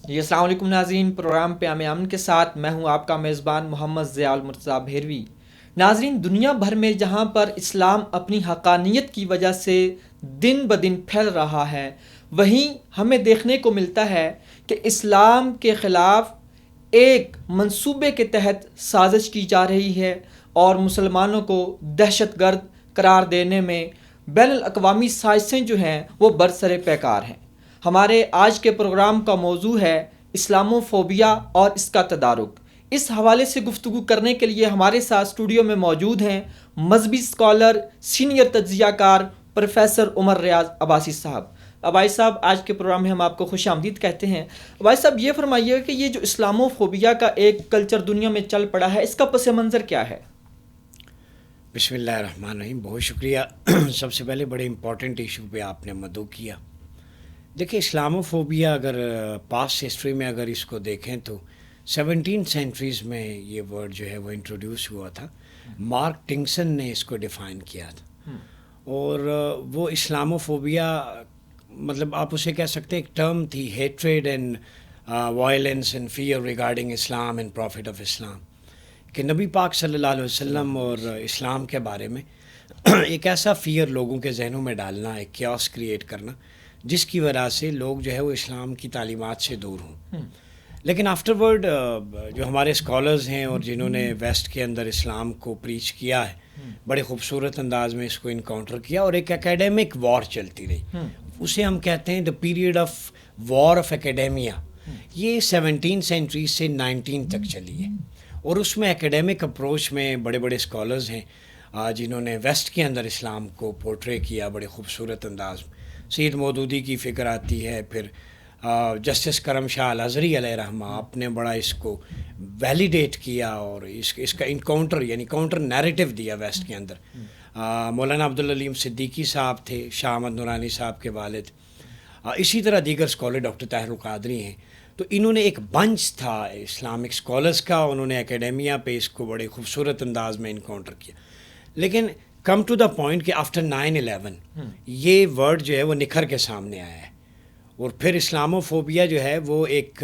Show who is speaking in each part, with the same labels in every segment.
Speaker 1: جی السلام علیکم ناظرین، پروگرام پیام امن کے ساتھ میں ہوں آپ کا میزبان محمد ضیاء المرتضیٰ بھیروی۔ ناظرین، دنیا بھر میں جہاں پر اسلام اپنی حقانیت کی وجہ سے دن بدن پھیل رہا ہے، وہیں ہمیں دیکھنے کو ملتا ہے کہ اسلام کے خلاف ایک منصوبے کے تحت سازش کی جا رہی ہے اور مسلمانوں کو دہشت گرد قرار دینے میں بین الاقوامی سازشیں جو ہیں وہ برسر پیکار ہیں۔ ہمارے آج کے پروگرام کا موضوع ہے اسلاموفوبیا اور اس کا تدارک۔ اس حوالے سے گفتگو کرنے کے لیے ہمارے ساتھ اسٹوڈیو میں موجود ہیں مذہبی اسکالر، سینئر تجزیہ کار پروفیسر عمر ریاض عباسی صاحب۔ عباسی صاحب، آج کے پروگرام میں ہم آپ کو خوش آمدید کہتے ہیں۔ عباسی صاحب، یہ فرمائیے کہ یہ جو اسلاموفوبیا کا ایک کلچر دنیا میں چل پڑا ہے، اس کا پس منظر کیا ہے؟
Speaker 2: بسم اللہ الرحمن الرحیم، بہت شکریہ۔ سب سے پہلے بڑے امپورٹنٹ ایشو پہ آپ نے مدعو کیا۔ دیکھیں، اسلاموفوبیا اگر پاسٹ ہسٹری میں اگر اس کو دیکھیں تو 17 سینچریز میں یہ ورڈ جو ہے وہ انٹروڈیوس ہوا تھا۔ مارک ٹنگسن نے اس کو ڈیفائن کیا تھا، اور وہ اسلاموفوبیا مطلب آپ اسے کہہ سکتے ہیں ایک ٹرم تھی، hatred and violence and fear regarding Islam and prophet of Islam, کہ نبی پاک صلی اللہ علیہ وسلم اور اسلام کے بارے میں ایک ایسا فیئر لوگوں کے ذہنوں میں ڈالنا، ایک کیوس کریٹ کرنا جس کی وجہ سے لوگ جو ہے وہ اسلام کی تعلیمات سے دور ہوں۔ لیکن آفٹر ورڈ جو ہمارے اسکالرز ہیں اور جنہوں نے ویسٹ کے اندر اسلام کو پریچ کیا ہے، بڑے خوبصورت انداز میں اس کو انکاؤنٹر کیا، اور ایک اکیڈیمک وار چلتی رہی، اسے ہم کہتے ہیں the period of war of academia. یہ 17 سینچری سے 19 تک چلی ہے، اور اس میں اکیڈیمک اپروچ میں بڑے بڑے اسکالرز ہیں جنہوں نے ویسٹ کے اندر اسلام کو پورٹرے کیا بڑے خوبصورت انداز میں۔ سید مودودی کی فکر آتی ہے، پھر جسٹس کرم شاہ الازہری علیہ رحمہ، آپ نے بڑا اس کو ویلیڈیٹ کیا اور اس کا انکاؤنٹر یعنی کاؤنٹر نیریٹو دیا ویسٹ کے اندر۔ مولانا عبدالعلیم صدیقی صاحب تھے، شاہ احمد نورانی صاحب کے والد، اسی طرح دیگر اسکالر ڈاکٹر طاہر القادری ہیں۔ تو انہوں نے ایک بنچ تھا اسلامک اسکالرس کا، انہوں نے اکیڈیمیا پہ اس کو بڑے خوبصورت انداز میں انکاؤنٹر کیا۔ لیکن کم ٹو دا پوائنٹ کہ آفٹر 9/11 یہ ورڈ جو ہے وہ نکھر کے سامنے آیا ہے، اور پھر اسلاموفوبیا جو ہے وہ ایک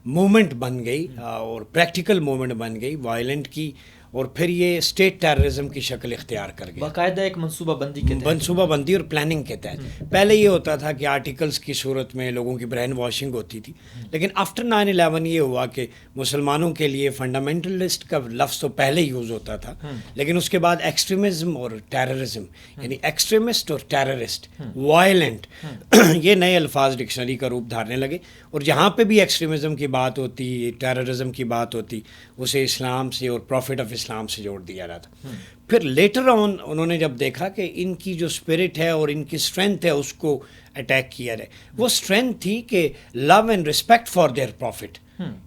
Speaker 2: موومنٹ بن گئی، اور پریکٹیکل موومنٹ بن گئی وائلنٹ کی، اور پھر یہ اسٹیٹ ٹیررزم کی شکل اختیار کر گیا، باقاعدہ ایک منصوبہ بندی اور پلاننگ کے تحت۔ پہلے یہ ہوتا تھا کہ آرٹیکلز کی صورت میں لوگوں کی برین واشنگ ہوتی تھی، لیکن آفٹر 9/11 یہ ہوا کہ مسلمانوں کے لیے فنڈامنٹلسٹ کا لفظ تو پہلے یوز ہوتا تھا، لیکن اس کے بعد ایکسٹریمزم اور ٹیررزم یعنی ایکسٹریمسٹ اور ٹیررسٹ، وائلنٹ، یہ نئے الفاظ ڈکشنری کا روپ دھارنے لگے، اور جہاں پہ بھی ایکسٹریمزم کی بات ہوتی، ٹیررزم کی بات ہوتی، اسے اسلام سے اور پروفٹ آف اسلام سے جوڑ دیا جاتا۔ پھر لیٹر آن انہوں نے جب دیکھا کہ ان کی جو اسپرٹ ہے اور ان کی اسٹرینتھ ہے اس کو اٹیک کیا جائے، وہ اسٹرینتھ تھی کہ love and respect for their prophet,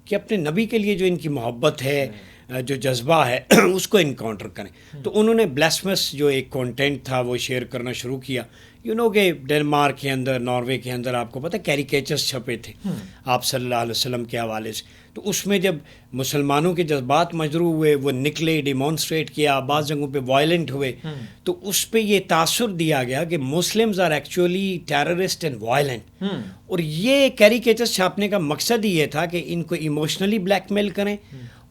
Speaker 2: کہ اپنے نبی کے لیے جو ان کی محبت ہے، جو جذبہ ہے، اس کو انکاؤنٹر کریں۔ تو انہوں نے بلیسمس جو ایک کانٹینٹ تھا وہ شیئر کرنا شروع کیا۔ کہ ڈنمارک کے اندر، ناروے کے اندر آپ کو پتہ کیریکیچرز چھپے تھے آپ صلی اللہ علیہ وسلم کے حوالے سے، تو اس میں جب مسلمانوں کے جذبات مجروح ہوئے، وہ نکلے، ڈیمانسٹریٹ کیا، بعض جگہوں پہ وائلنٹ ہوئے، تو اس پہ یہ تاثر دیا گیا کہ Muslims are actually terrorist and violent, اور یہ کیریکیچرز چھاپنے کا مقصد ہی یہ تھا کہ ان کو ایموشنلی بلیک میل کریں،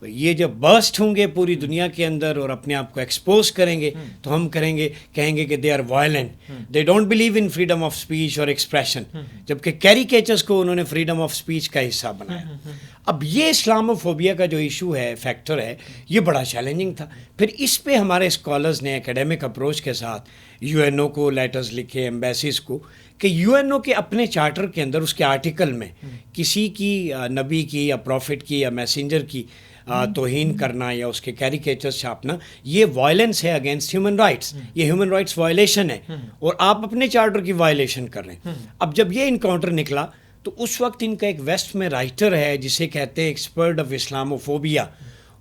Speaker 2: یہ جب برسٹ ہوں گے پوری دنیا کے اندر اور اپنے آپ کو ایکسپوز کریں گے تو ہم کہیں گے کہ they are violent, they don't believe in freedom of speech اور ایکسپریشن، جبکہ کیریکیچرز کو انہوں نے فریڈم آف اسپیچ کا حصہ بنایا۔ اب یہ اسلاموفوبیا کا جو ایشو ہے، فیکٹر ہے، یہ بڑا چیلنجنگ تھا۔ پھر اس پہ ہمارے اسکالرز نے اکیڈیمک اپروچ کے ساتھ UN کو لیٹرز لکھے، ایمبیسیز کو، کہ UN کے اپنے چارٹر کے اندر اس کے آرٹیکل میں کسی کی نبی کی یا پروفٹ کی یا میسنجر کی توہین کرنا یا اس کے کیریکیچرز چھاپنا، یہ وائلنس ہے اگینسٹ ہیومن رائٹس، یہ ہیومن رائٹس وائلیشن ہے، اور آپ اپنے چارٹر کی وائلیشن کر رہے ہیں۔ اب جب یہ انکاؤنٹر نکلا تو اس وقت ان کا ایک ویسٹ میں رائٹر ہے جسے کہتے ہیں ایکسپرٹ آف اسلاموفوبیا،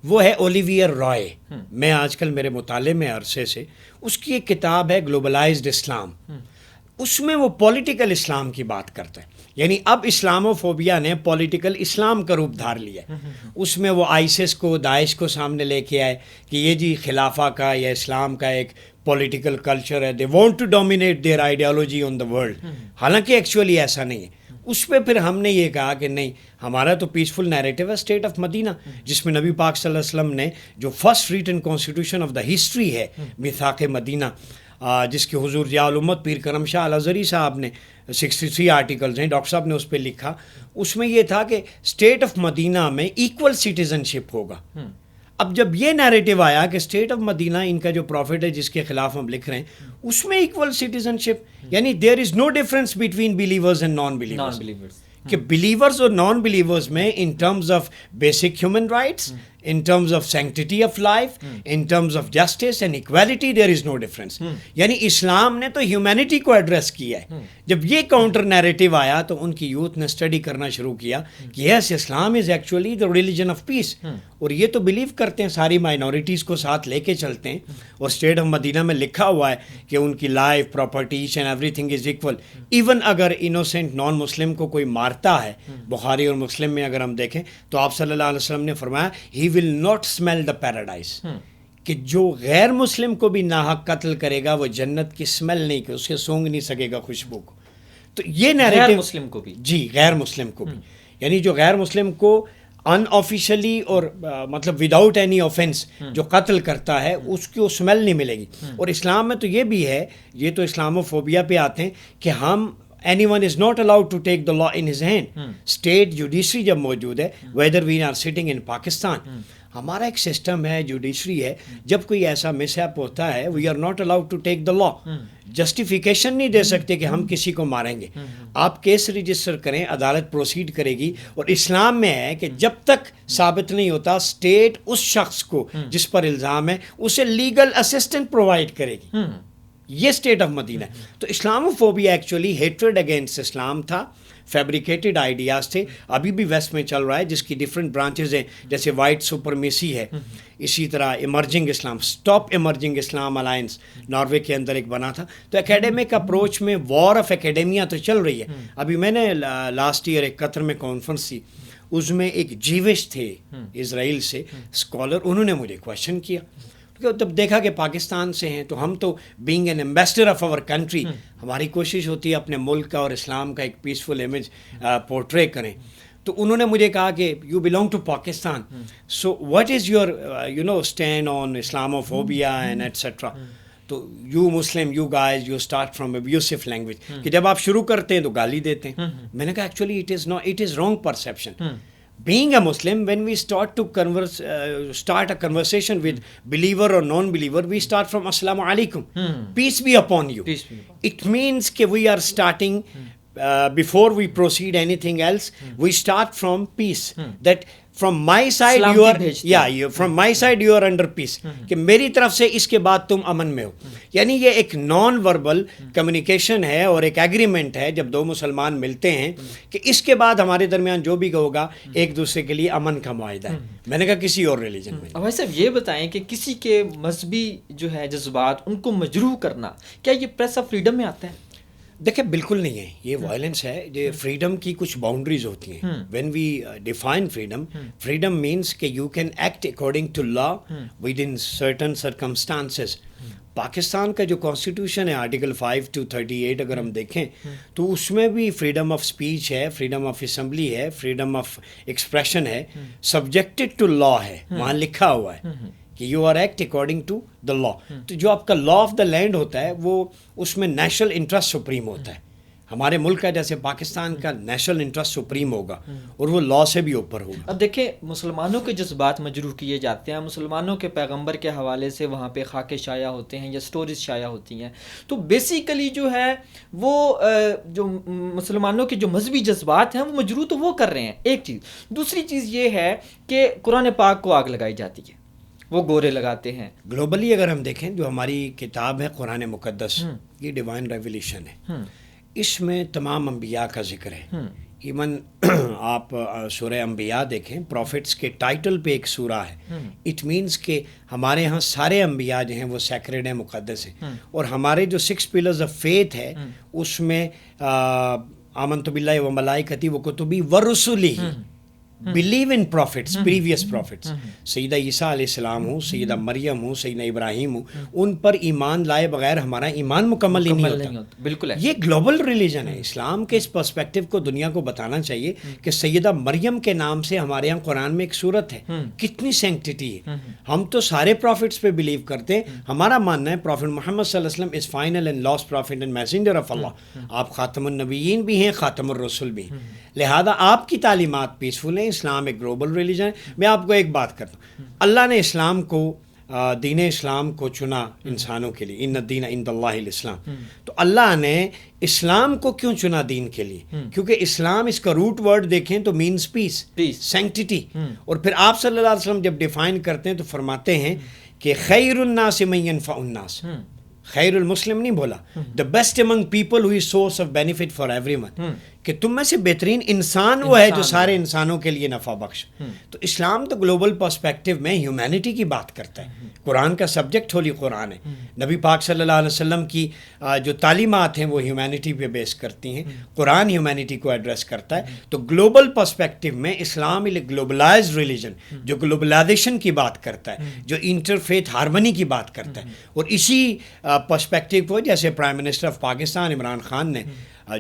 Speaker 2: وہ ہے اولیویئر رائے۔ میں آج کل میرے مطالعے میں عرصے سے اس کی ایک کتاب ہے گلوبلائزڈ اسلام، اس میں وہ پولیٹیکل اسلام کی بات کرتا ہے یعنی اب اسلاموفوبیا نے پولیٹیکل اسلام کا روپ دھار لیا ہے. اس میں وہ آئیسس کو داعش کو سامنے لے کے آئے کہ یہ جی خلافہ کا یا اسلام کا ایک پولیٹیکل کلچر ہے, they want to dominate their ideology on the world. حالانکہ ایکچولی ایسا نہیں ہے. اس پہ پھر ہم نے یہ کہا کہ نہیں, ہمارا تو پیسفل نیریٹو ہے اسٹیٹ آف مدینہ, جس میں نبی پاک صلی اللہ علیہ وسلم نے جو first return constitution of the history ہے میثاق مدینہ, جس کے حضور ضیاء الامت پیر کرم شاہ الازہری صاحب نے 63 آرٹیکلز ہیں, ڈاکٹر صاحب نے اس پہ لکھا. اس میں یہ تھا کہ اسٹیٹ آف مدینہ میں ایکول سٹیزن شپ ہوگا. اب جب یہ نیریٹو آیا کہ اسٹیٹ آف مدینہ ان کا جو پروفٹ ہے جس کے خلاف ہم لکھ رہے ہیں اس میں ایکول سٹیزن شپ, یعنی there is no difference between believers and non believers, کہ بلیورز اور نان بلیورز میں in terms of basic human rights, in terms of sanctity of life, in terms of justice and equality, there is no difference. یعنی اسلام نے تو humanity کو address کیا ہے. جب یہ کاؤنٹر نیریٹو آیا تو ان کی یوتھ نے اسٹڈی کرنا شروع کیا کہ yes, Islam is actually the religion of peace, اور یہ تو بلیو کرتے ہیں, ساری مائنورٹیز کو ساتھ لے کے چلتے ہیں. اور اسٹیٹ آف مدینہ میں لکھا ہوا ہے کہ ان کی life, property, each and everything is equal. Even اگر انوسینٹ نان مسلم کو کوئی مارتا ہے, بخاری اور مسلم میں اگر ہم دیکھیں تو آپ صلی اللہ علیہ وسلم نے فرمایا he will not smell the paradise, کہ جو غیر مسلم کو بھی ناحق قتل کرے گا وہ جنت کی اسمیل نہیں, کہ اسے سونگ نہیں سکے گا خوشبو کو. تو یہ نیریٹو
Speaker 1: غیر مسلم کو بھی,
Speaker 2: جی غیر مسلم کو بھی, یعنی جو غیر مسلم کو ان آفیشلی اور مطلب وداؤٹ اینی آفینس جو قتل کرتا ہے اس کی اسمیل نہیں ملے گی. اور اسلام میں تو یہ بھی ہے, یہ تو اسلاموفوبیا پہ آتے ہیں کہ ہم anyone is not allowed to take the law in his hand. State judiciary جب موجود ہے, whether we are sitting in Pakistan, ہمارا ایک سسٹم ہے, جوڈیشری ہے, جب کوئی ایسا مس ہیپ ہوتا ہے we are not allowed to take the law. Justification نہیں دے سکتے کہ ہم کسی کو ماریں گے. آپ کیس رجسٹر کریں, عدالت پروسیڈ کرے گی, اور اسلام میں ہے کہ جب تک ثابت نہیں ہوتا اسٹیٹ اس شخص کو جس پر الزام ہے اسے لیگل اسسٹنٹ پرووائڈ کرے گی. یہ اسٹیٹ آف مدینہ ہے. تو اسلاموفوبیا ایکچولی ہیٹریڈ اگینسٹ اسلام تھا, فیبریکیٹڈ آئیڈیاز تھے, ابھی بھی ویسٹ میں چل رہا ہے, جس کی ڈفرینٹ برانچز ہیں, جیسے وائٹ سپرمیسی ہے, اسی طرح ایمرجنگ اسلام, اسٹاپ ایمرجنگ اسلام الائنس ناروے کے اندر ایک بنا تھا. تو اکیڈمک اپروچ میں وار آف اکیڈیمیا تو چل رہی ہے. ابھی میں نے لاسٹ ایئر ایک قطر میں کانفرنس تھی, اس میں ایک جیوش تھے اسرائیل سے اسکالر, انہوں نے مجھے کویشچن کیا. جب دیکھا کہ پاکستان سے ہیں تو ہم تو being an ambassador of our country, ہماری کوشش ہوتی ہے اپنے ملک کا اور اسلام کا ایک پیسفل امیج پورٹرے کریں. تو انہوں نے مجھے کہا کہ you belong to Pakistan, so what is your stand on Islamophobia and etcetera. تو you Muslim, you guys, you start from abusive language, کہ جب آپ شروع کرتے ہیں تو گالی دیتے ہیں. میں نے کہا actually it is wrong perception. Being a Muslim, when we start a conversation with believer or non-believer, we start from Assalamu alaikum. Peace be upon you. It means that we are starting, before we proceed anything else, we start from peace. That from my side from my side you are under peace. کہ میری طرف سے اس کے بعد تم امن میں ہو. یعنی یہ ایک نان وربل کمیونیکیشن ہے اور ایک ایگریمنٹ ہے جب دو مسلمان ملتے ہیں کہ اس کے بعد ہمارے درمیان جو بھی ہوگا ایک دوسرے کے لیے امن کا معاہدہ ہے. میں نے کہا کسی اور ریلیجن میں.
Speaker 1: بھائی صاحب یہ بتائیں کہ کسی کے مذہبی جو ہے جذبات ان کو مجروح کرنا, کیا یہ پریس آف فریڈم میں آتا ہے؟
Speaker 2: دیکھیں بالکل نہیں ہے, یہ وائلنس ہے. یہ فریڈم کی کچھ باؤنڈریز ہوتی ہیں. When we define freedom, freedom means کہ you can act according to law within certain circumstances. Pakistan کا جو کانسٹیٹیوشن ہے آرٹیکل 5 to 38 اگر ہم دیکھیں تو اس میں بھی فریڈم آف اسپیچ ہے, فریڈم آف اسمبلی ہے, فریڈم آف ایکسپریشن ہے, سبجیکٹڈ ٹو لا ہے, وہاں لکھا ہوا ہے کہ you are act according to the law. تو جو آپ کا لا آف دا لینڈ ہوتا ہے وہ اس میں نیشنل انٹرسٹ سپریم ہوتا ہے. ہمارے ملک کا جیسے پاکستان کا نیشنل انٹرسٹ سپریم ہوگا اور وہ لا سے بھی اوپر ہوگا.
Speaker 1: اب دیکھیں مسلمانوں کے جذبات مجروح کیے جاتے ہیں, مسلمانوں کے پیغمبر کے حوالے سے وہاں پہ خاکے شائع ہوتے ہیں یا سٹوریز شائع ہوتی ہیں. تو بیسیکلی جو ہے وہ جو مسلمانوں کے جو مذہبی جذبات ہیں وہ مجروح تو وہ کر رہے ہیں, ایک چیز. دوسری چیز یہ ہے کہ قرآن پاک کو آگ لگائی جاتی ہے, وہ گورے لگاتے ہیں.
Speaker 2: گلوبلی اگر ہم دیکھیں جو ہماری کتاب ہے قرآن مقدس, یہ ڈیوائن ریویلیشن ہے, اس میں تمام انبیاء کا ذکر ہے. ایون آپ سورہ انبیاء دیکھیں, پروفٹس کے ٹائٹل پہ ایک سورہ ہے. اٹ مینس کہ ہمارے ہاں سارے انبیاء جو ہیں وہ سیکریڈ ہیں, مقدس ہیں. اور ہمارے جو 6 پلرز آف فیتھ ہے اس میں آمنت باللہ و ملائکتی و کتبی و رسلی، believe in prophets, previous prophets, سیدہ عیسیٰ علیہ السلام ہوں، سیدہ مریم ہوں، سیدہ ابراہیم ہوں، ان پر ایمان لائے بغیر ہمارا ایمان مکمل ہی نہیں ہوتا.
Speaker 1: بالکل ہے.
Speaker 2: یہ گلوبل ریلیجن ہے. اسلام کے اس پرسپیکٹو کو دنیا کو بتانا چاہیے کہ سیدہ مریم کے نام سے ہمارے یہاں قرآن میں ایک صورت ہے. کتنی سینکٹیٹی ہے. ہم تو سارے پروفٹس پہ بلیو کرتے ہیں. ہمارا ماننا ہے پروفٹ محمد صلی اللہ علیہ وسلم is final and last prophet and messenger of Allah. آپ خاتم النبیین بھی ہیں، خاتم الرسل بھی ہیں. لہذا آپ کی تعلیمات پیسفل ہیں. اسلام ایک گلوبل ریلیجن ہے. میں آپ کو ایک بات کرتا ہوں، اللہ نے اسلام کو، دین اسلام کو چنا انسانوں کے لیے. ان الدین عند اللہ الاسلام. تو اللہ نے اسلام کو کیوں چنا دین کے لیے؟ کیونکہ اسلام، اس کا روٹ ورڈ دیکھیں تو مینز پیس، سینکٹیٹی. اور پھر آپ صلی اللہ علیہ وسلم جب ڈیفائن کرتے ہیں تو فرماتے ہیں کہ خیر الناس من ینفع الناس. خیر المسلم نہیں بولا، the best among people who is source of benefit for every one, کہ تم میں سے بہترین انسان وہ ہے جو سارے انسانوں کے لیے نفع بخش. تو اسلام تو گلوبل پرسپیکٹو میں ہیومینٹی کی بات کرتا ہے. قرآن کا سبجیکٹ ہولی قرآن ہے. نبی پاک صلی اللہ علیہ وسلم کی جو تعلیمات ہیں وہ ہیومینٹی پہ بیس کرتی ہیں. قرآن ہیومینٹی کو ایڈریس کرتا ہے. تو گلوبل پرسپیکٹو میں اسلام ایک گلوبلائزڈ ریلیجن جو گلوبلائزیشن کی بات کرتا ہے، جو انٹر فیتھ ہارمنی کی بات کرتا ہے. اور اسی پرسپیکٹو کو جیسے prime minister of Pakistan Imran Khan نے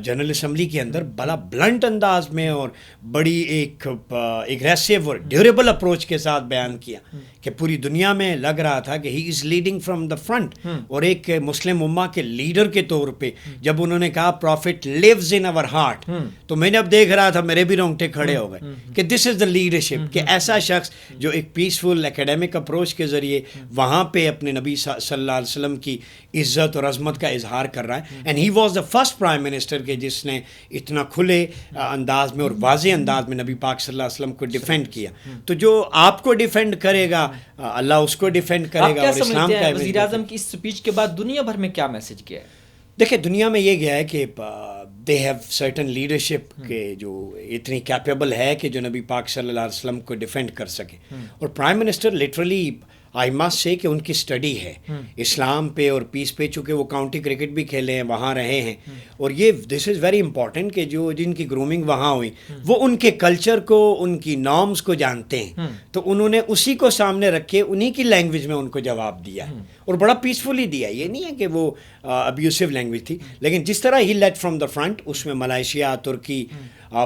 Speaker 2: جنرل اسمبلی کے اندر بڑا بلنٹ انداز میں اور بڑی ایک اگریسو اور ڈیوریبل اپروچ کے ساتھ بیان کیا کہ پوری دنیا میں لگ رہا تھا کہ he is leading from the front. اور ایک مسلم امہ کے لیڈر کے طور پہ جب انہوں نے کہا prophet lives in our heart, تو میں نے اب دیکھ رہا تھا میرے بھی رونگٹے کھڑے ہو گئے کہ دس از دا لیڈرشپ، کہ ایسا شخص جو ایک پیسفل ایکیڈیمک اپروچ کے ذریعے وہاں پہ اپنے نبی صلی اللہ علیہ وسلم کی عزت اور عظمت کا اظہار کر رہا ہے. And he was the first prime minister کہ جس نے اتنا کھلے انداز میں اور واضح انداز میں نبی پاک صلی اللہ علیہ وسلم کو ڈیفینڈ کیا. تو جو آپ کو ڈیفینڈ کرے گا اللہ اس کو ڈیفینڈ کرے گا. اور اسلام کا
Speaker 1: وزیر اعظم کی اس اسپیچ کے بعد دنیا بھر میں کیا میسج گیا ہے؟
Speaker 2: دیکھیں دنیا میں یہ گیا ہے کہ دے ہیو سرٹن لیڈرشپ کہ جو اتنی کیپیبل ہے کہ جو نبی پاک صلی اللہ علیہ وسلم کو ڈیفینڈ کر سکے. اور prime minister literally I must سے کہ ان کی اسٹڈی ہے اسلام پہ اور پیس پہ، چونکہ وہ کاؤنٹی کرکٹ بھی کھیلے ہیں، وہاں رہے ہیں. اور یہ دس از ویری امپورٹنٹ کہ جو جن کی گرومنگ وہاں ہوئی وہ ان کے کلچر کو، ان کی نارمز کو جانتے ہیں. تو انہوں نے اسی کو سامنے رکھ کے انہی کی لینگویج میں ان کو جواب دیا اور بڑا پیسفلی دیا. یہ نہیں ہے کہ وہ ابیوسو لینگویج تھی، لیکن جس طرح ہی لیٹ فرام دا فرنٹ، اس میں ملائیشیا، ترکی،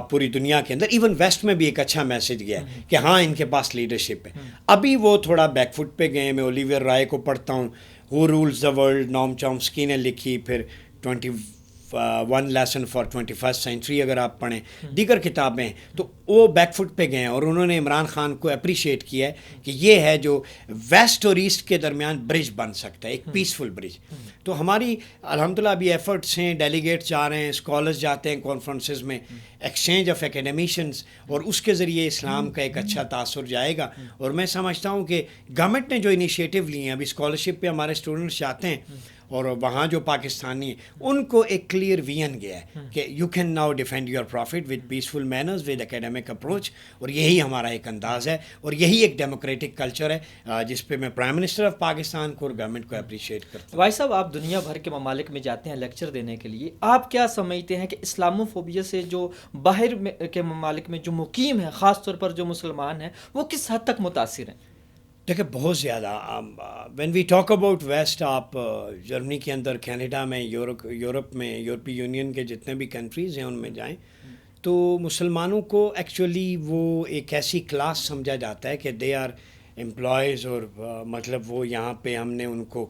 Speaker 2: پوری دنیا کے اندر ایون ویسٹ میں بھی ایک اچھا میسج گیا ہے کہ ہاں ان کے پاس لیڈرشپ ہے. ابھی وہ تھوڑا بیک فٹ پہ گئے. میں اولیور رائے کو پڑھتا ہوں، ہو رولز دا ورلڈ، نوم چومسکی نے لکھی، پھر 21 لیسن فار 21 سینچری اگر آپ پڑھیں، دیگر کتابیں ہیں. تو وہ بیک فٹ پہ گئے ہیں اور انہوں نے عمران خان کو اپریشیٹ کیا ہے کہ یہ ہے جو ویسٹ اور ایسٹ کے درمیان برج بن سکتا ہے، ایک پیسفل برج. تو ہماری الحمدللہ ابھی ایفرٹس ہیں، ڈیلیگیٹس جا رہے ہیں، اسکالرز جاتے ہیں کانفرنسز میں، ایکسچینج آف اکیڈیمیشنز، اور اس کے ذریعے اسلام کا ایک اچھا تاثر جائے گا. اور میں سمجھتا ہوں کہ گورنمنٹ نے جو انیشیٹو لیے ہیں، ابھی اسکالرشپ پہ ہمارے اسٹوڈنٹس جاتے ہیں اور وہاں جو پاکستانی ہیں ان کو ایک کلیئر ویژن گیا ہے کہ you can now defend your prophet with peaceful manners, with academic approach. اور یہی ہمارا ایک انداز ہے اور یہی ایک ڈیموکریٹک کلچر ہے جس پہ میں پرائم منسٹر آف پاکستان کو اور گورنمنٹ کو اپریشیٹ کرتا ہوں.
Speaker 1: بھائی صاحب، آپ دنیا بھر کے ممالک میں جاتے ہیں لیکچر دینے کے لیے، آپ کیا سمجھتے ہیں کہ اسلامو فوبیا سے جو باہر کے ممالک میں جو مقیم ہیں، خاص طور پر جو مسلمان ہیں، وہ کس حد تک متاثر ہیں؟
Speaker 2: دیکھیں بہت زیادہ. When we talk about west, آپ جرمنی کے اندر، کینیڈا میں، یورپ میں، یورپی یونین کے جتنے بھی کنٹریز ہیں ان میں جائیں تو مسلمانوں کو ایکچولی وہ ایک ایسی کلاس سمجھا جاتا ہے کہ دے آر امپلائیز، اور مطلب وہ یہاں پہ ہم نے ان کو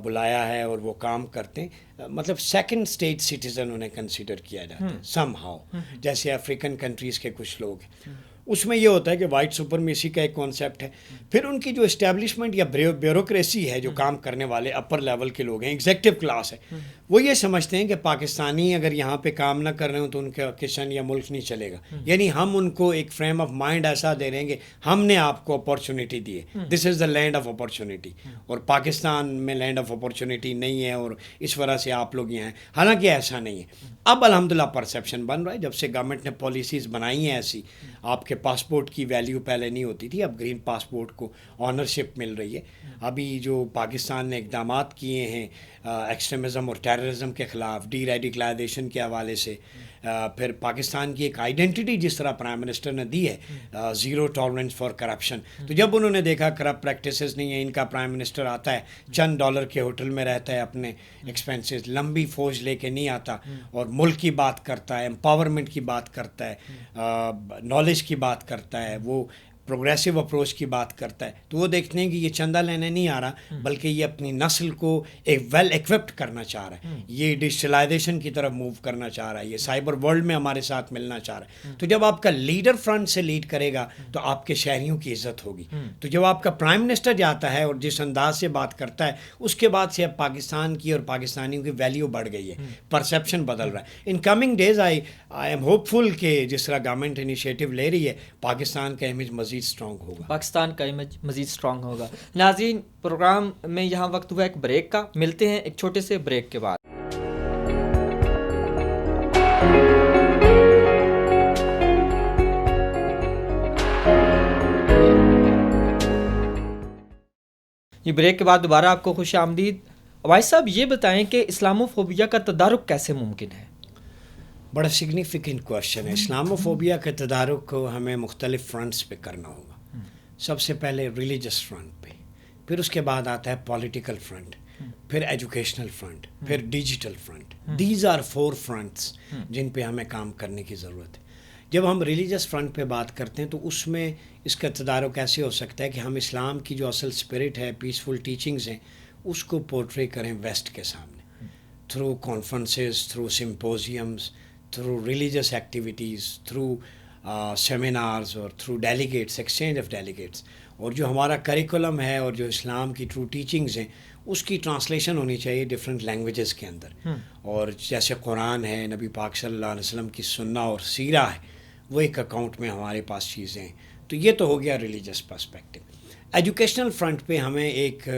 Speaker 2: بلایا ہے اور وہ کام کرتے ہیں، مطلب سیکنڈ اسٹیج سٹیزن انہیں کنسیڈر کیا جاتا ہے سم ہاؤ. جیسے افریقن کنٹریز کے کچھ لوگ ہیں، اس میں یہ ہوتا ہے کہ وائٹ سپرمیسی کا ایک کانسیپٹ ہے. پھر ان کی جو اسٹیبلشمنٹ یا بیوروکریسی ہے، جو کام کرنے والے اپر لیول کے لوگ ہیں، ایگزیکٹو کلاس ہے، وہ یہ سمجھتے ہیں کہ پاکستانی اگر یہاں پہ کام نہ کر رہے ہوں تو ان کا کشن یا ملک نہیں چلے گا. یعنی ہم ان کو ایک فریم آف مائنڈ ایسا دے رہے ہیں کہ ہم نے آپ کو اپارچونیٹی دی ہے، دس از دا لینڈ آف اپارچونیٹی، اور پاکستان میں لینڈ آف اپارچونیٹی نہیں ہے اور اس وجہ سے آپ لوگ یہاں ہیں. حالانکہ ایسا نہیں ہے. اب الحمدللہ پرسیپشن بن رہا ہے جب سے گورنمنٹ نے پالیسیز بنائی ہیں ایسی. آپ کے پاسپورٹ کی ویلیو پہلے نہیں ہوتی تھی، اب گرین پاسپورٹ کو آنرشپ مل رہی ہے. ابھی جو پاکستان نے اقدامات کیے ہیں ایکسٹریمزم اور ٹیررزم کے خلاف، ڈی ریڈیکلائزیشن کے حوالے سے، پھر پاکستان کی ایک آئیڈینٹی جس طرح پرائم منسٹر نے دی ہے, زیرو ٹالرنس فار کرپشن. تو جب انہوں نے دیکھا کرپٹ پریکٹسز نہیں ہیں, ان کا پرائم منسٹر آتا ہے چند ڈالر کے ہوٹل میں رہتا ہے, اپنے ایکسپینسز, لمبی فوج لے کے نہیں آتا, اور ملک کی بات کرتا ہے, امپاورمنٹ کی بات کرتا ہے, نالج کی بات کرتا ہے, وہ پروگریسو اپروچ کی بات کرتا ہے, تو وہ دیکھتے ہیں کہ یہ چندہ لینے نہیں آ رہا بلکہ یہ اپنی نسل کو ایک ویل ایکوپڈ کرنا چاہ رہا ہے, یہ ڈیجیٹلائزیشن کی طرف موو کرنا چاہ رہا ہے, یہ سائبر ورلڈ میں ہمارے ساتھ ملنا چاہ رہا ہے. تو جب آپ کا لیڈر فرنٹ سے لیڈ کرے گا تو آپ کے شہریوں کی عزت ہوگی. تو جب آپ کا پرائم منسٹر جاتا ہے اور جس انداز سے بات کرتا ہے, اس کے بعد سے اب پاکستان کی اور پاکستانیوں کی ویلیو بڑھ گئی ہے, پرسیپشن بدل رہا ہے. In coming days I am hopeful کہ جس طرح گورنمنٹ انیشیٹو لے رہی ہے, پاکستان کا امیج مزید اسٹرانگ ہوگا,
Speaker 1: پاکستان کا امیج مزید اسٹرانگ ہوگا. ناظرین, پروگرام میں یہاں وقت ہوا ایک بریک کا, ملتے ہیں ایک چھوٹے سے بریک کے بعد. یہ بریک کے بعد دوبارہ آپ کو خوش آمدید. عوائد صاحب, یہ بتائیں کہ اسلاموفوبیا کا تدارک کیسے ممکن ہے؟
Speaker 2: بڑا سگنیفیکنٹ کوشچن ہے. اسلاموفوبیا کے تدارک کو ہمیں مختلف فرنٹس پہ کرنا ہوگا. سب سے پہلے ریلیجس فرنٹ پہ, پھر اس کے بعد آتا ہے پولیٹیکل فرنٹ, پھر ایجوکیشنل فرنٹ, پھر digital front. These are 4 fronts جن پہ ہمیں کام کرنے کی ضرورت ہے. جب ہم ریلیجس فرنٹ پہ بات کرتے ہیں تو اس میں اس کا تدارک کیسے ہو سکتا ہے کہ ہم اسلام کی جو اصل اسپرٹ ہے, پیسفل ٹیچنگز ہیں, اس کو پورٹری کریں ویسٹ کے سامنے, through conferences, through symposiums, through religious activities, through seminars اور through delegates, exchange of delegates. اور جو ہمارا کریکولم ہے اور جو اسلام کی ٹرو ٹیچنگز ہیں اس کی ٹرانسلیشن ہونی چاہیے ڈفرینٹ لینگویجز کے اندر. اور جیسے قرآن ہے, نبی پاک صلی اللہ علیہ وسلم کی سنہ اور سیرہ ہے, وہ ایک اکاؤنٹ میں ہمارے پاس چیزیں ہیں. تو یہ تو ہو گیا ریلیجس پرسپیکٹو. ایجوکیشنل فرنٹ پہ ہمیں ایک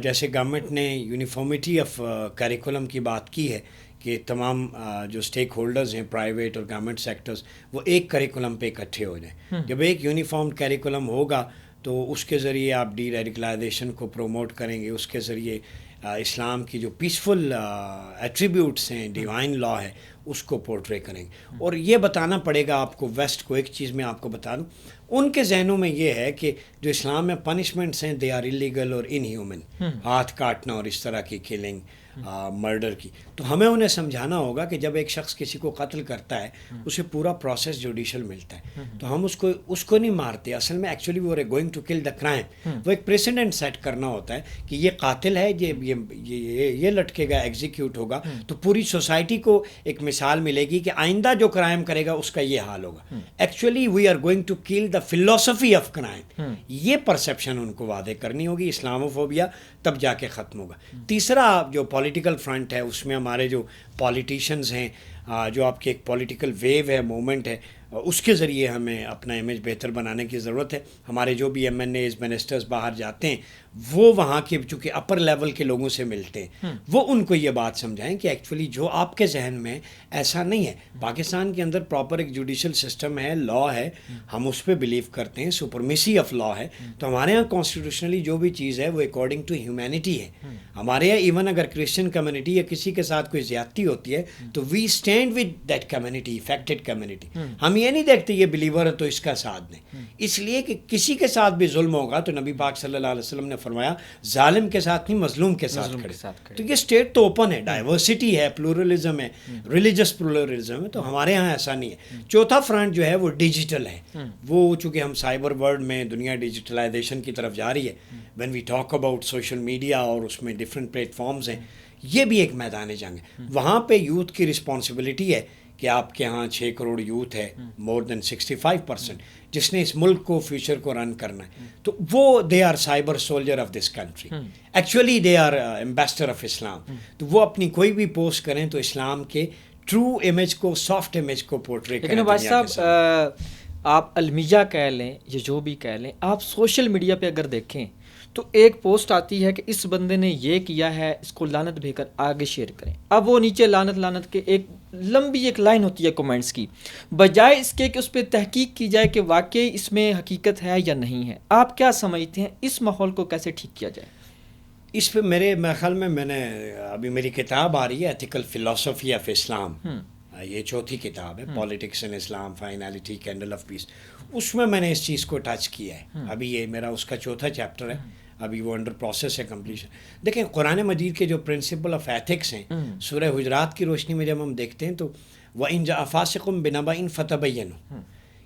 Speaker 2: جیسے گورنمنٹ نے یونیفارمٹی آف کریکولم کی بات کی ہے کہ تمام جو اسٹیک ہولڈرز ہیں, پرائیویٹ اور گورنمنٹ سیکٹرز, وہ ایک کریکولم پہ اکٹھے ہو جائیں. جب ایک یونیفارم کریکولم ہوگا تو اس کے ذریعے آپ ڈی ریڈیکلائزیشن کو پروموٹ کریں گے, اس کے ذریعے اسلام کی جو پیسفل ایٹریبیوٹس ہیں, ڈیوائن لا ہے, اس کو پورٹرے کریں گے. اور یہ بتانا پڑے گا آپ کو ویسٹ کو. ایک چیز میں آپ کو بتا دوں, ان کے ذہنوں میں یہ ہے کہ جو اسلام میں پنشمنٹس ہیں دے آر انلیگل اور ان ہیومن, ہاتھ کاٹنا اور اس طرح کی کلنگ, مرڈر کی. تو ہمیں انہیں سمجھانا ہوگا کہ جب ایک شخص کسی کو قتل کرتا ہے اسے پورا پروسیس جوڈیشل ملتا ہے, تو ہم اس کو نہیں مارتے. اصل میں ایکچولی وہ are going to kill the crime. وہ ایک پریسیڈنٹ سیٹ کرنا ہوتا ہے کہ یہ قاتل ہے, یہ لٹکے گا, ایگزیکیوٹ ہوگا, تو پوری سوسائٹی کو ایک مثال ملے گی کہ آئندہ جو کرائم کرے گا اس کا یہ حال ہوگا. Actually we are going to kill the philosophy of crime. یہ پرسیپشن ان کو واضح کرنی ہوگی. اسلاموفوبیا تب جا کے ختم ہوگا. تیسرا جو پولیٹیکل فرنٹ ہے, اس میں ہمارے جو پولیٹیشنز ہیں, جو آپ کی ایک پولیٹیکل ویو ہے, موومنٹ ہے, اس کے ذریعے ہمیں اپنا امیج بہتر بنانے کی ضرورت ہے. ہمارے جو بھی ایم این ایز, منسٹرز باہر جاتے ہیں, وہ وہاں کے چونکہ اپر لیول کے لوگوں سے ملتے ہیں, وہ ان کو یہ بات سمجھائیں کہ ایکچولی جو آپ کے ذہن میں ایسا نہیں ہے. پاکستان کے اندر پراپر ایک جوڈیشل سسٹم ہے, لا ہے, ہم اس پہ بلیو کرتے ہیں, سپرمیسی آف لا ہے. تو ہمارے یہاں کانسٹیٹیوشنلی جو بھی چیز ہے وہ اکارڈنگ ٹو ہیومینٹی ہے. ہمارے یہاں ایون اگر کرسچن کمیونٹی یا کسی کے ساتھ کوئی زیادتی ہوتی ہے تو we stand with that community, affected community. ہم یہ نہیں دیکھتے یہ بلیور ہے تو اس کا ساتھ دیں, اس لیے کہ کسی کے ساتھ بھی ظلم ہوگا تو نبی پاک صلی اللہ علیہ وسلم نے فرمایا ظالم کے ساتھ نہیں مظلوم کے ساتھ کھڑے. تو یہ اسٹیٹ تو اوپن ہے, ڈائیورسٹی ہے, پلورلزم ہے, ریلیجس پلورلزم ہے. تو ہمارے ہاں ایسا نہیں ہے. چوتھا فرنٹ جو ہے وہ ڈیجیٹل ہے. وہ چونکہ ہم سائبر ورلڈ میں, دنیا ڈیجیٹلائزیشن کی طرف جا رہی ہے, when we talk about social media اور اس میں ڈفرینٹ پلیٹ فارمز ہیں, یہ بھی ایک میدان جنگ ہے. وہاں پہ یوتھ کی رسپانسبلٹی ہے کہ آپ کے ہاں 6 کروڑ یوتھ ہے, مور دین 65%, جس نے اس ملک کو, فیوچر کو رن کرنا ہے. تو وہ they are cyber soldier of this country, actually they are ambassador of Islam. تو وہ اپنی کوئی بھی پوسٹ کریں تو اسلام کے ٹرو امیج کو, سافٹ امیج کو پورٹری کریں.
Speaker 1: لیکن بھائی صاحب, آپ المیہ کہہ لیں یا جو بھی کہہ لیں, آپ سوشل میڈیا پہ اگر دیکھیں تو ایک پوسٹ آتی ہے کہ اس بندے نے یہ کیا ہے, اس کو لعنت بھیج کر آگے شیئر کریں. اب وہ نیچے لعنت کے ایک لمبی ایک لائن ہوتی ہے کمنٹس کی, بجائے اس کے کہ اس پہ تحقیق کی جائے کہ واقعی اس میں حقیقت ہے یا نہیں ہے. آپ کیا سمجھتے ہیں اس ماحول کو کیسے ٹھیک کیا جائے؟
Speaker 2: اس پہ میرے خیال میں نے ابھی میری کتاب آ رہی ہے ایتھیکل فلاسفی آف اسلام, یہ چوتھی کتاب ہے، politics and Islam, finality, candle of peace. اس میں نے اس چیز کو ٹچ کیا ہے. ابھی یہ میرا اس کا چوتھا چیپٹر ہے، ابھی وہ انڈر پروسیس ہے کمپلیشن. دیکھیں قرآن مجید کے جو پرنسپل آف ایتھکس ہیں، سورہ حجرات کی روشنی میں جب ہم دیکھتے ہیں تو وَإِن جَاءَ فَاسِقٌ بِنَبَإٍ فَتَبَيَّنُوا،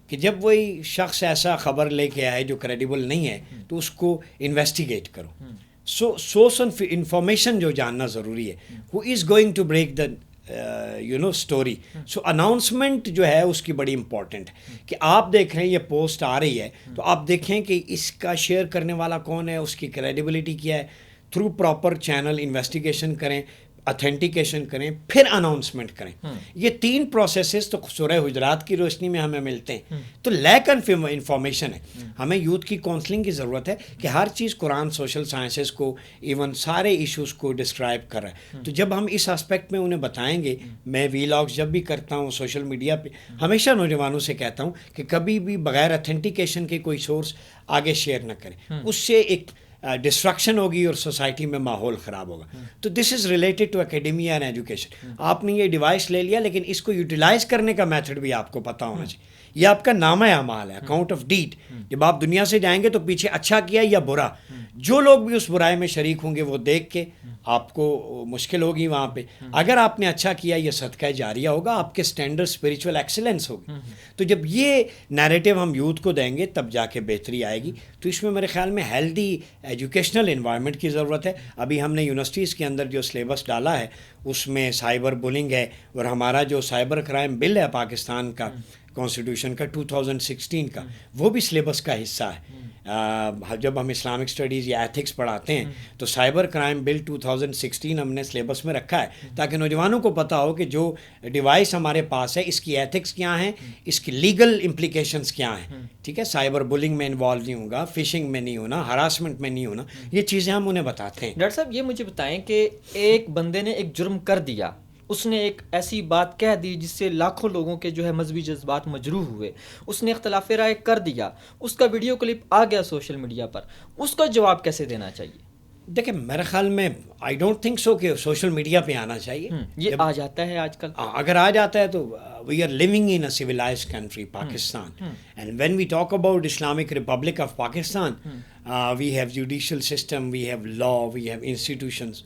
Speaker 2: کہ جب وہی شخص ایسا خبر لے کے آئے جو کریڈیبل نہیں ہے تو اس کو انویسٹیگیٹ کرو. سورس آف انفارمیشن جو جاننا ضروری ہے. Who is going to break the story. So announcement جو ہے اس کی بڑی امپورٹنٹ ہے کہ آپ دیکھ رہے ہیں یہ پوسٹ آ رہی ہے تو آپ دیکھیں کہ اس کا شیئر کرنے والا کون ہے، اس کی کریڈیبلٹی کیا ہے. تھرو پراپر چینل انویسٹیگیشن کریں، اتھینٹیکیشن کریں، پھر اناؤنسمنٹ کریں. یہ 3 پروسیسز تو سورہ حجرات کی روشنی میں ہمیں ملتے ہیں. تو لیک انفارمیشن ہے. ہمیں یوتھ کی کاؤنسلنگ کی ضرورت ہے کہ ہر چیز قرآن سوشل سائنسز کو، ایون سارے ایشوز کو ڈسکرائب کر رہا ہے. تو جب ہم اس اسپیکٹ میں انہیں بتائیں گے، میں ویلاگز جب بھی کرتا ہوں سوشل میڈیا پہ، ہمیشہ نوجوانوں سے کہتا ہوں کہ کبھی بھی بغیر اتھینٹیکیشن کے کوئی سورس آگے شیئر نہ کریں. اس سے ایک ڈسٹرکشن ہوگی اور سوسائٹی میں ماحول خراب ہوگا. تو this is related to academia and education. آپ نے یہ ڈیوائس لے لیا لیکن اس کو یوٹیلائز کرنے کا میتھڈ بھی آپ کو پتہ ہونا چاہیے. یہ آپ کا نامہ اعمال ہے، اکاؤنٹ آف ڈیڈ. جب آپ دنیا سے جائیں گے تو پیچھے اچھا کیا یا برا، جو لوگ بھی اس برائی میں شریک ہوں گے وہ دیکھ کے آپ کو مشکل ہوگی وہاں پہ. اگر آپ نے اچھا کیا یہ صدقہ جاریہ ہوگا، آپ کے اسٹینڈرڈ اسپریچول ایکسیلنس ہوگی. تو جب یہ نیریٹو ہم یوتھ کو دیں گے تب جا کے بہتری آئے گی. تو اس میں میرے خیال میں ہیلدی ایجوکیشنل انوائرمنٹ کی ضرورت ہے. ابھی ہم نے یونیورسٹیز کے اندر جو سلیبس ڈالا ہے اس میں سائبر بولنگ ہے، اور ہمارا جو سائبر کرائم بل ہے پاکستان کا کانسٹیٹیوشن کا 2016 کا، وہ بھی سلیبس کا حصہ ہے. جب ہم اسلامک اسٹڈیز یا ایتھکس پڑھاتے ہیں تو سائبر کرائم بل 2016 ہم نے سلیبس میں رکھا ہے تاکہ نوجوانوں کو پتہ ہو کہ جو ڈیوائس ہمارے پاس ہے اس کی ایتھکس کیا ہیں، اس کی لیگل امپلیکیشنز کیا ہیں. ٹھیک ہے، سائبر بولنگ میں انوالو نہیں ہوگا، فشنگ میں نہیں ہونا، ہراسمنٹ میں نہیں ہونا. یہ چیزیں ہم انہیں بتاتے ہیں.
Speaker 1: ڈاکٹر صاحب یہ مجھے بتائیں کہ ایک بندے نے ایک جرم کر دیا، اس نے ایک ایسی بات کہہ دی جس سے لاکھوں لوگوں کے جو ہے مذہبی جذبات مجروح ہوئے، اس نے اختلاف رائے کر دیا، اس کا ویڈیو کلپ آ گیا سوشل میڈیا پر، اس کا جواب کیسے دینا چاہیے؟
Speaker 2: دیکھیں میرے خیال میں آئی ڈونٹ تھنک سو کہ سوشل میڈیا پہ آنا چاہیے.
Speaker 1: یہ آ جاتا ہے آج کل.
Speaker 2: اگر آ جاتا ہے تو we are living in a civilized country Pakistan, and when we talk about Islamic Republic of Pakistan we have judicial system, we have law, we have institutions.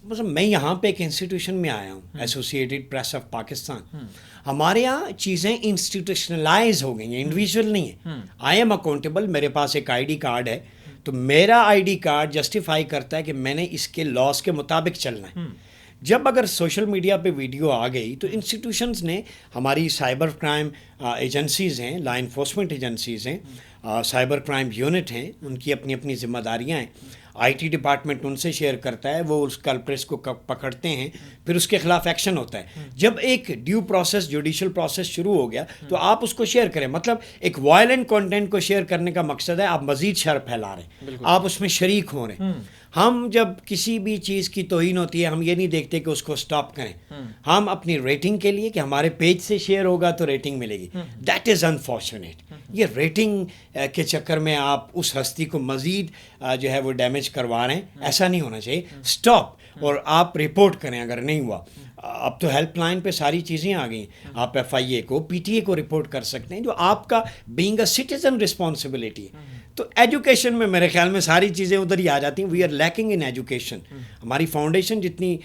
Speaker 2: مطلب میں یہاں پہ ایک انسٹیٹیوشن میں آیا ہوں، ایسوسیٹڈ پریس آف پاکستان. ہمارے یہاں چیزیں انسٹیٹیوشنلائز ہو گئی ہیں، انڈیویژول نہیں ہے. I am accountable. میرے پاس ایک آئی ڈی کارڈ ہے تو میرا آئی ڈی کارڈ جسٹیفائی کرتا ہے کہ میں نے اس کے لاس کے مطابق چلنا ہے. جب اگر سوشل میڈیا پہ ویڈیو آ گئی تو انسٹیٹیوشنز نے، ہماری سائبر کرائم ایجنسیز ہیں، لا انفورسمنٹ ایجنسیز ہیں، سائبر کرائم یونٹ ہیں، ان کی اپنی اپنی ذمہ داریاں ہیں. آئی ٹی ڈپارٹمنٹ ان سے شیئر کرتا ہے، وہ اس کلپریٹس کو پکڑتے ہیں، پھر اس کے خلاف ایکشن ہوتا ہے. جب ایک ڈیو پروسیس، جوڈیشل پروسیس شروع ہو گیا تو آپ اس کو شیئر کریں. مطلب ایک وائلنٹ کنٹینٹ کو شیئر کرنے کا مقصد ہے آپ مزید شر پھیلا رہے ہیں، آپ اس میں شریک ہو رہے ہیں. ہم جب کسی بھی چیز کی توہین ہوتی ہے ہم یہ نہیں دیکھتے کہ اس کو سٹاپ کریں، ہم اپنی ریٹنگ کے لیے کہ ہمارے پیج سے شیئر ہوگا تو ریٹنگ ملے گی. That is unfortunate. یہ ریٹنگ کے چکر میں آپ اس ہستی کو مزید جو ہے وہ ڈیمیج کروا رہے ہیں. ایسا نہیں ہونا چاہیے. سٹاپ، اور آپ رپورٹ کریں اگر نہیں ہوا. اب تو ہیلپ لائن پہ ساری چیزیں آ گئی ہیں. آپ ایف آئی اے کو، پی ٹی اے کو رپورٹ کر سکتے ہیں، جو آپ کا بینگ اے سٹیزن رسپانسبلٹی ہے. تو ایجوکیشن میں میرے خیال میں ساری چیزیں ادھر ہی آ جاتی ہیں. We are lacking in education. ہماری فاؤنڈیشن جتنی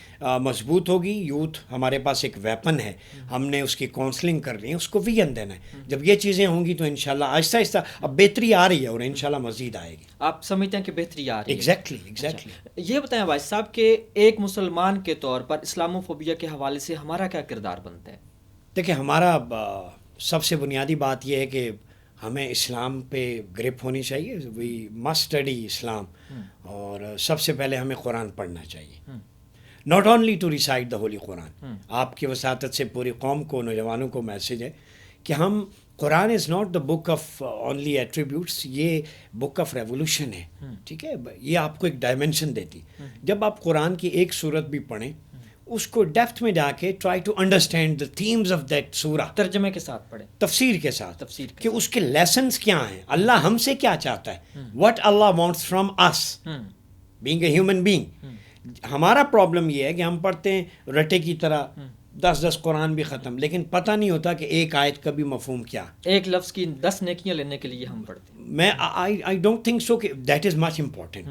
Speaker 2: مضبوط ہوگی، یوتھ ہمارے پاس ایک ویپن ہے، ہم نے اس کی کاؤنسلنگ کرنی ہے، اس کو ویژن دینا ہے. جب یہ چیزیں ہوں گی تو انشاءاللہ آہستہ آہستہ اب بہتری آ رہی ہے اور انشاءاللہ مزید آئے گی.
Speaker 1: آپ سمجھتے ہیں کہ بہتری آ رہی ہے؟
Speaker 2: ایگزیکٹلی.
Speaker 1: یہ بتائیں بھائی صاحب کہ ایک مسلمان کے طور پر اسلام فوبیا کے حوالے سے ہمارا کیا کردار بنتا ہے؟
Speaker 2: دیکھیں ہمارا سب سے بنیادی بات یہ ہے کہ ہمیں اسلام پہ گرپ ہونی چاہیے. وی مسٹ اسٹڈی اسلام، اور سب سے پہلے ہمیں قرآن پڑھنا چاہیے. Not only to recite the holy Quran. آپ کی وساطت سے پوری قوم کو، نوجوانوں کو میسج ہے کہ ہم، Quran is not the book of only attributes, یہ بک آف ریولوشن ہے. ٹھیک ہے، یہ آپ کو ایک ڈائمینشن دیتی. جب آپ قرآن کی ایک سورت بھی پڑھیں اس کو ڈیپتھ میں جا کے try to understand the themes of that سورہ،
Speaker 1: ترجمے کے ساتھ پڑھیں،
Speaker 2: تفسیر کے ساتھ، کہ اس کے لیسنز کیا ہیں، اللہ ہم سے کیا چاہتا ہے، what Allah wants from us being a human being. ہمارا پرابلم یہ ہے کہ ہم پڑھتے ہیں رٹے کی طرح، 10 قرآن بھی ختم، لیکن پتہ نہیں ہوتا کہ ایک آیت کا بھی مفہوم کیا.
Speaker 1: ایک لفظ کی 10 نیکیاں لینے کے لیے ہم پڑھتے ہیں.
Speaker 2: میں آئی ڈونٹ تھنک سو کہ دیٹ از مچ امپورٹنٹ.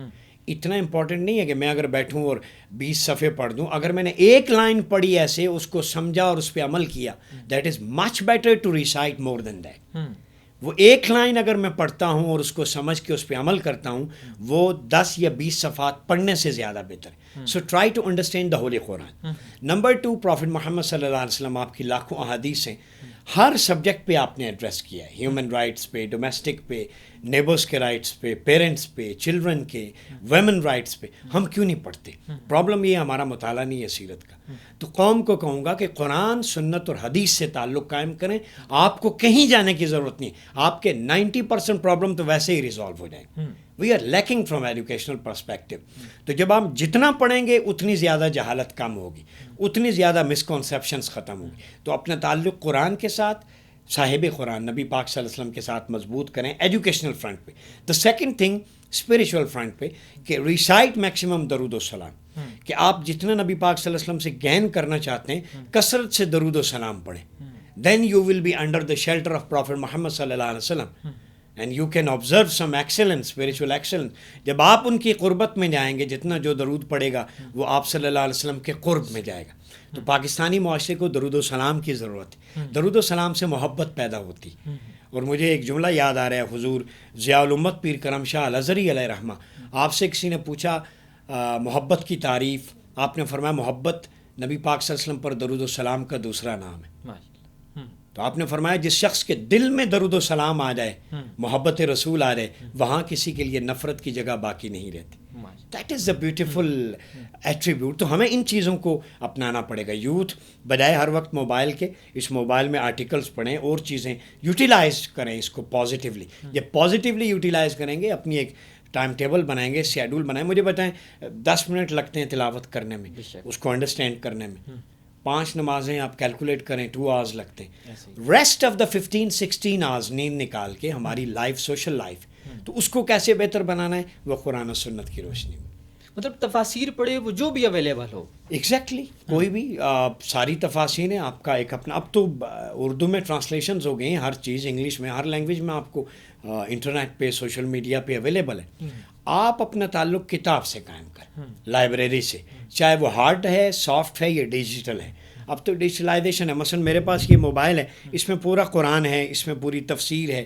Speaker 2: اتنا امپورٹنٹ نہیں ہے کہ میں اگر بیٹھوں اور 20 صفحے پڑھ دوں. اگر میں نے ایک لائن پڑھی ایسے، اس کو سمجھا اور اس پہ عمل کیا، that is much better to recite more than that. وہ ایک لائن اگر میں پڑھتا ہوں اور اس کو سمجھ کے اس پہ عمل کرتا ہوں، وہ 10 یا 20 صفحات پڑھنے سے زیادہ بہتر ہے. So try to understand the holy Quran. Number 2، prophet Muhammad صلی اللہ علیہ وسلم، آپ کی لاکھوں احادیث ہیں، ہر سبجیکٹ پہ آپ نے ایڈریس کیا ہے. ہیومن رائٹس پہ، ڈومیسٹک پہ، نیبرس کے رائٹس پہ، پیرنٹس پہ، چلڈرن کے، ویمن رائٹس پہ. ہم کیوں نہیں پڑھتے؟ پرابلم یہ ہمارا مطالعہ نہیں ہے سیرت کا. تو قوم کو کہوں گا کہ قرآن، سنت اور حدیث سے تعلق قائم کریں. آپ کو کہیں جانے کی ضرورت نہیں. آپ کے 90% پرابلم تو ویسے ہی ریزالو ہو جائیں. We are lacking from educational perspective. تو جب آپ جتنا پڑھیں گے اتنی زیادہ جہالت کم ہوگی، اتنی زیادہ مسکنسیپشنس ختم ہوگی. تو اپنا تعلق قرآن کے ساتھ، صاحب قرآن نبی پاک صلی اللہ علیہ وسلم کے ساتھ مضبوط کریں ایجوکیشنل فرنٹ پہ. The second thing spiritual front پہ، کہ ریسائٹ میکسیمم درود و سلام. کہ آپ جتنا نبی پاک صلی اللہ علیہ وسلم سے گین کرنا چاہتے ہیں، کثرت سے درود و سلام پڑھیں. Then you will be under the shelter of prophet Muhammad صلی اللہ علیہ وسلم. And you can observe some excellence, spiritual excellence. جب آپ ان کی قربت میں جائیں گے، جتنا جو درود پڑے گا وہ آپ صلی اللہ علیہ وسلم کے قرب میں جائے گا. تو پاکستانی معاشرے کو درود و سلام کی ضرورت ہے. درود و سلام سے محبت پیدا ہوتی. اور مجھے ایک جملہ یاد آ رہا ہے حضور ضیاء الامت پیر کرم شاہ الازہری علیہ رحمہ. آپ سے کسی نے پوچھا محبت کی تعریف، آپ نے فرمایا محبت نبی پاک صلی اللہ علیہ وسلم پر درود و سلام کا دوسرا نام ہے. تو آپ نے فرمایا جس شخص کے دل میں درود و سلام آ جائے، محبت رسول آ جائے، وہاں کسی کے لیے نفرت کی جگہ باقی نہیں رہتی. That is a beautiful attribute. تو ہمیں ان چیزوں کو اپنانا پڑے گا. یوتھ بجائے ہر وقت موبائل کے، اس موبائل میں آرٹیکلس پڑھیں اور چیزیں یوٹیلائز کریں اس کو پازیٹیولی. جب پازیٹیولی یوٹیلائز کریں گے، اپنی ایک ٹائم ٹیبل بنائیں گے، شیڈول بنائیں. مجھے بتائیں 10 منٹ لگتے ہیں تلاوت کرنے میں، اس کو انڈرسٹینڈ کرنے میں. 5 نمازیں آپ کیلکولیٹ کریں 2 آورز لگتے ہیں. ریسٹ آف دا 15-16 آورز نیند نکال کے ہماری لائف، سوشل لائف، تو اس کو کیسے بہتر بنانا ہے؟ وہ قرآن و سنت کی روشنی میں.
Speaker 1: مطلب تفاسیر پڑھے، وہ جو بھی اویلیبل ہو.
Speaker 2: ایگزیکٹلی کوئی بھی ساری تفاسیر ہیں. آپ کا ایک اپنا، اب تو اردو میں ٹرانسلیشنز ہو گئی ہیں، ہر چیز انگلش میں، ہر لینگویج میں آپ کو انٹرنیٹ پہ، سوشل میڈیا پہ اویلیبل ہے. آپ اپنا تعلق کتاب سے قائم کریں، لائبریری سے، چاہے وہ ہارڈ ہے، سافٹ ہے یا ڈیجیٹل ہے. اب تو ڈیجیٹلائزیشن ہے. مثلا میرے پاس یہ موبائل ہے، اس میں پورا قرآن ہے، اس میں پوری تفسیر ہے،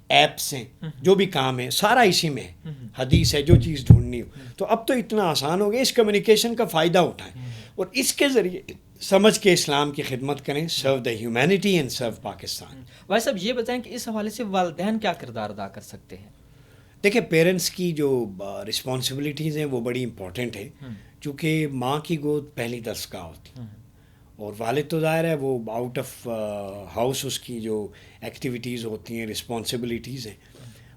Speaker 2: ایپس ہیں، جو بھی کام ہے سارا اسی میں ہے، حدیث ہے، جو چیز ڈھونڈنی ہو. تو اب تو اتنا آسان ہو گیا. اس کمیونیکیشن کا فائدہ اٹھائیں اور اس کے ذریعے سمجھ کے اسلام کی خدمت کریں. Serve the humanity and serve Pakistan.
Speaker 1: بھائی صاحب یہ بتائیں کہ اس حوالے سے والدین کیا کردار ادا کر سکتے ہیں؟
Speaker 2: دیکھیں پیرنٹس کی جو رسپانسبلٹیز ہیں وہ بڑی امپورٹنٹ ہے، چونکہ ماں کی گود پہلی دستگاہ ہوتی، اور والد تو ظاہر ہے وہ آؤٹ آف ہاؤس اس کی جو ایکٹیویٹیز ہوتی ہیں، رسپانسبلٹیز ہیں.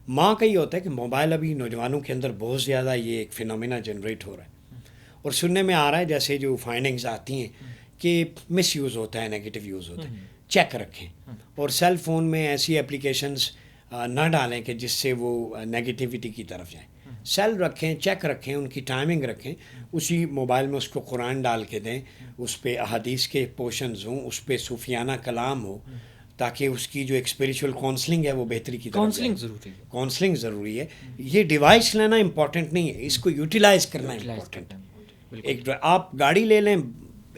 Speaker 2: ماں کا یہ ہوتا ہے کہ موبائل ابھی نوجوانوں کے اندر بہت زیادہ یہ ایک فینومینا جنریٹ ہو رہا ہے، اور سننے میں آ رہا ہے جیسے جو فائنڈنگز آتی ہیں کہ مس یوز ہوتا ہے، نیگیٹو یوز ہوتا ہے. چیک رکھیں اور سیل فون میں ایسی اپلیکیشنز نہ ڈالیں کہ جس سے وہ نیگیٹیوٹی کی طرف جائیں. سیل رکھیں، چیک رکھیں، ان کی ٹائمنگ رکھیں. اسی موبائل میں اس کو قرآن ڈال کے دیں، اس پہ احادیث کے پورشنز ہوں، اس پہ صوفیانہ کلام ہو، تاکہ اس کی جو ایک اسپریچول کاؤنسلنگ ہے وہ بہتری کی طرف
Speaker 1: کاؤنسلنگ ضروری ہے.
Speaker 2: کاؤنسلنگ ضروری ہے. یہ ڈیوائس لینا امپورٹنٹ نہیں ہے، اس کو یوٹیلائز کرنا امپورٹنٹ ہے. ایک آپ گاڑی لے لیں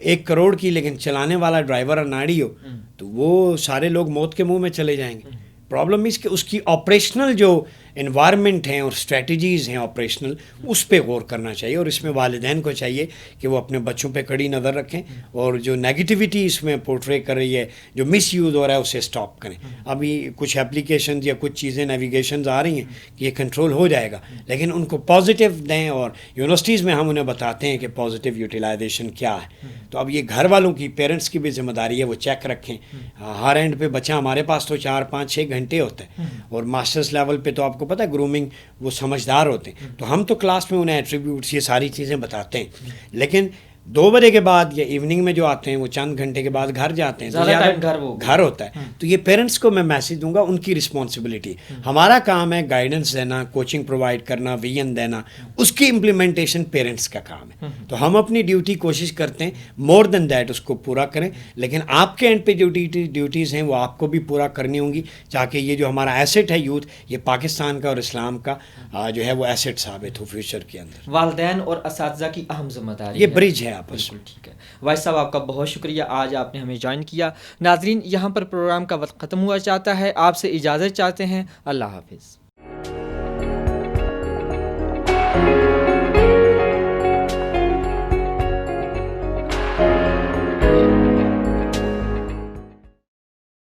Speaker 2: 1 کروڑ کی، لیکن چلانے والا ڈرائیور اناڑی ہو تو وہ سارے لوگ موت کے منہ میں چلے جائیں گے. پرابلم اس کہ اس کی آپریشنل جو انوائرمنٹ ہیں اور اسٹریٹجیز ہیں آپریشنل، اس پہ غور کرنا چاہیے. اور اس میں والدین کو چاہیے کہ وہ اپنے بچوں پہ کڑی نظر رکھیں، اور جو نیگیٹیوٹی اس میں پورٹرے کر رہی ہے، جو مس یوز ہو رہا ہے، اسے اسٹاپ کریں. ابھی کچھ اپلیکیشنز یا کچھ چیزیں نیویگیشنز آ رہی ہیں کہ یہ کنٹرول ہو جائے گا، لیکن ان کو پازیٹیو دیں، اور یونیورسٹیز میں ہم انہیں بتاتے ہیں کہ پازیٹیو یوٹیلائزیشن کیا ہے. تو اب یہ گھر والوں کی، پیرنٹس کی بھی ذمہ داری ہے، وہ چیک رکھیں. ہر اینڈ پہ بچہ ہمارے پاس تو 4-5-6 گھنٹے ہوتا ہے، اور ماسٹرز لیول پہ تو آپ کو پتہ ہے گرومنگ وہ سمجھدار ہوتے ہیں. تو ہم تو کلاس میں انہیں ایٹریبیوٹس، یہ ساری چیزیں بتاتے ہیں، لیکن 2 بجے کے بعد یا ایوننگ میں جو آتے ہیں وہ چند گھنٹے کے بعد گھر جاتے ہیں، تو
Speaker 1: زیادہ ٹائم گھر
Speaker 2: ہوتا ہے. تو یہ پیرنٹس کو میں میسج دوں گا، ان کی رسپانسبلٹی. ہمارا کام ہے گائیڈنس دینا، کوچنگ پرووائڈ کرنا، ویژن دینا، اس کی امپلیمنٹیشن پیرنٹس کا کام ہے. تو ہم اپنی ڈیوٹی کوشش کرتے ہیں مور دین دیٹ اس کو پورا کریں، لیکن آپ کے اینڈ پہ جو ڈیوٹیز ہیں وہ آپ کو بھی پورا کرنی ہوں گی، تاکہ یہ جو ہمارا ایسٹ ہے یوتھ، یہ پاکستان کا اور اسلام کا جو ہے وہ ایسٹ ثابت ہو فیوچر کے اندر.
Speaker 1: والدین اور اساتذہ کی اہم ذمہ داری
Speaker 2: یہ برج ہے آپس میں.
Speaker 1: ٹھیک ہے وائس صاحب، آپ کا بہت شکریہ، آج آپ نے ہمیں جوائن کیا. ناظرین، یہاں پر پروگرام کا وقت ختم ہوا چاہتا ہے، آپ سے اجازت چاہتے ہیں. اللہ حافظ.